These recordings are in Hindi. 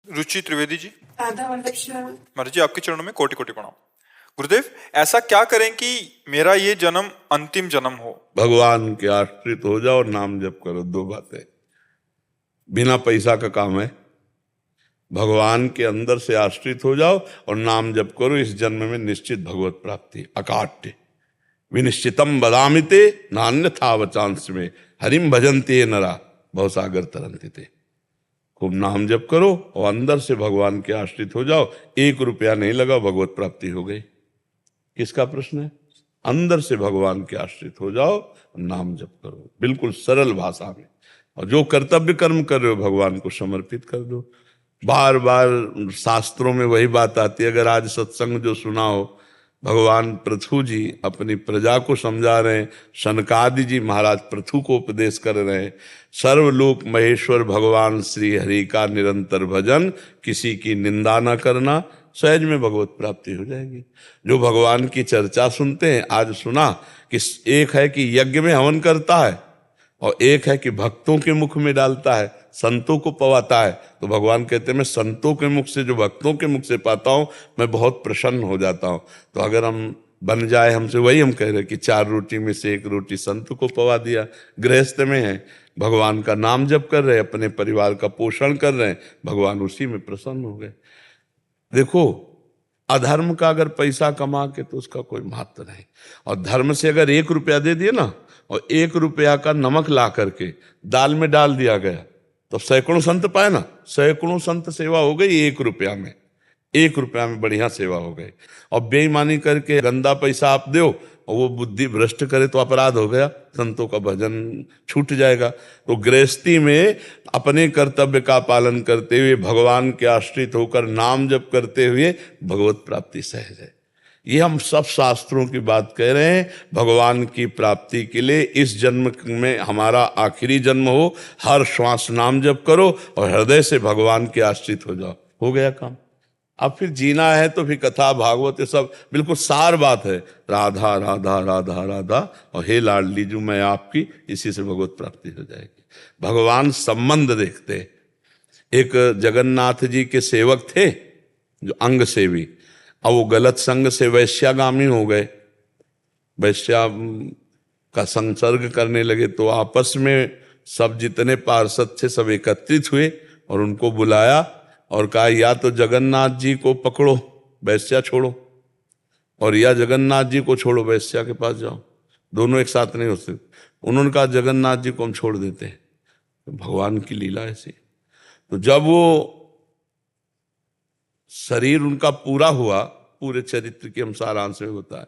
रुचि त्रिवेदी जी। राधा वल्लभ महाराज जी आपके चरणों में कोटि कोटि प्रणाम। गुरुदेव, ऐसा क्या करें कि मेरा ये जन्म अंतिम जन्म हो? भगवान के आश्रित हो जाओ, नाम जप करो। दो बातें, बिना पैसा का काम है। भगवान के अंदर से आश्रित हो जाओ और नाम जप करो। इस जन्म में निश्चित भगवत प्राप्ति। अकाट्य विनिश्चितम बदामिते नान्यथा वचांस में हरिम भजन्ते नरा भवसागर तरंति ते। खूब नाम जप करो और अंदर से भगवान के आश्रित हो जाओ। 1 रुपया नहीं लगा, भगवत प्राप्ति हो गई। किसका प्रश्न है? अंदर से भगवान के आश्रित हो जाओ, नाम जप करो बिल्कुल सरल भाषा में। और जो कर्तव्य कर्म कर रहे हो भगवान को समर्पित कर दो। बार बार शास्त्रों में वही बात आती है। अगर आज सत्संग जो सुना हो, भगवान पृथु जी अपनी प्रजा को समझा रहे हैं, शनकादि जी महाराज पृथु को उपदेश कर रहे हैं। सर्वलोक महेश्वर भगवान श्री हरि का निरंतर भजन, किसी की निंदा न करना, सहज में भगवत प्राप्ति हो जाएगी। जो भगवान की चर्चा सुनते हैं, आज सुना कि एक है कि यज्ञ में हवन करता है और एक है कि भक्तों के मुख में डालता है, संतों को पवाता है। तो भगवान कहते हैं मैं संतों के मुख से, जो भक्तों के मुख से पाता हूं, मैं बहुत प्रसन्न हो जाता हूं। तो अगर हम बन जाए हमसे, वही हम कह रहे कि 4 रोटी में से 1 रोटी संत को पवा दिया। गृहस्थ में है, भगवान का नाम जप कर रहे, अपने परिवार का पोषण कर रहे हैं, भगवान उसी में प्रसन्न हो गए। देखो, अधर्म का अगर पैसा कमा के तो उसका कोई महत्व नहीं। और धर्म से अगर 1 रुपया दे दिए ना, और 1 रुपया का नमक ला करके दाल में डाल दिया गया, तो सैकड़ों संत पाए ना। सैकड़ों संत सेवा हो गई 1 रुपया में। 1 रुपया में बढ़िया सेवा हो गई। और बेईमानी करके गंदा पैसा आप दो और वो बुद्धि भ्रष्ट करे तो अपराध हो गया, संतों का भजन छूट जाएगा। तो गृहस्थी में अपने कर्तव्य का पालन करते हुए, भगवान के आश्रित होकर नाम जप करते हुए भगवत प्राप्ति सहज है। ये हम सब शास्त्रों की बात कह रहे हैं। भगवान की प्राप्ति के लिए इस जन्म में हमारा आखिरी जन्म हो, हर श्वास नाम जप करो और हृदय से भगवान के आश्रित हो जाओ, हो गया काम। अब फिर जीना है तो फिर कथा भागवत ये सब बिल्कुल सार बात है। राधा राधा राधा राधा और हे लाडली जू मैं आपकी, इसी से भगवत प्राप्ति हो जाएगी। भगवान संबंध देखते। एक जगन्नाथ जी के सेवक थे जो अंग सेवी, और वो गलत संग से वैश्यागामी हो गए, वैश्या का संसर्ग करने लगे। तो आपस में सब जितने पार्षद थे सब एकत्रित हुए और उनको बुलाया और कहा या तो जगन्नाथ जी को पकड़ो, वैश्या छोड़ो, और या जगन्नाथ जी को छोड़ो, वैश्या के पास जाओ। दोनों एक साथ नहीं हो सकते। उन्होंने कहा जगन्नाथ जी को हम छोड़ देते हैं। तो भगवान की लीला ऐसी। तो जब वो शरीर उनका पूरा हुआ, पूरे चरित्र के हम सारांश में होता है,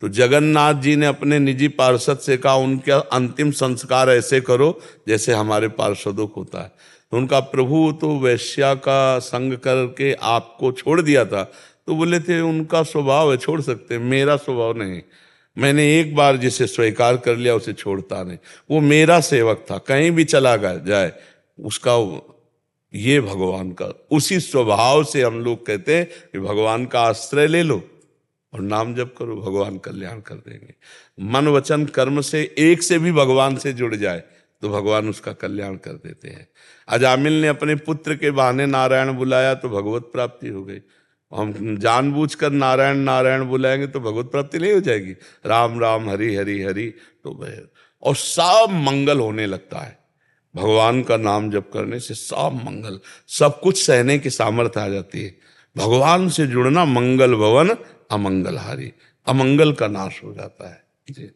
तो जगन्नाथ जी ने अपने निजी पार्षद से कहा उनका अंतिम संस्कार ऐसे करो जैसे हमारे पार्षदों को होता है। तो उनका प्रभु तो वैश्या का संग करके आपको छोड़ दिया था। तो बोले थे उनका स्वभाव है, छोड़ सकते, मेरा स्वभाव नहीं। मैंने एक बार जिसे स्वीकार कर लिया उसे छोड़ता नहीं। वो मेरा सेवक था, कहीं भी चला जाए उसका, ये भगवान का उसी स्वभाव से हम लोग कहते हैं कि भगवान का आश्रय ले लो और नाम जप करो, भगवान कल्याण कर देंगे। मन वचन कर्म से एक से भी भगवान से जुड़ जाए तो भगवान उसका कल्याण कर देते हैं। अजामिल ने अपने पुत्र के बहाने नारायण बुलाया तो भगवत प्राप्ति हो गई। हम जानबूझकर नारायण नारायण बुलाएंगे तो भगवत प्राप्ति नहीं हो जाएगी। राम राम हरि हरि हरि तो और सब मंगल होने लगता है। भगवान का नाम जप करने से सब मंगल, सब कुछ सहने की सामर्थ्य आ जाती है। भगवान से जुड़ना मंगल भवन अमंगलहारी, अमंगल का नाश हो जाता है जी।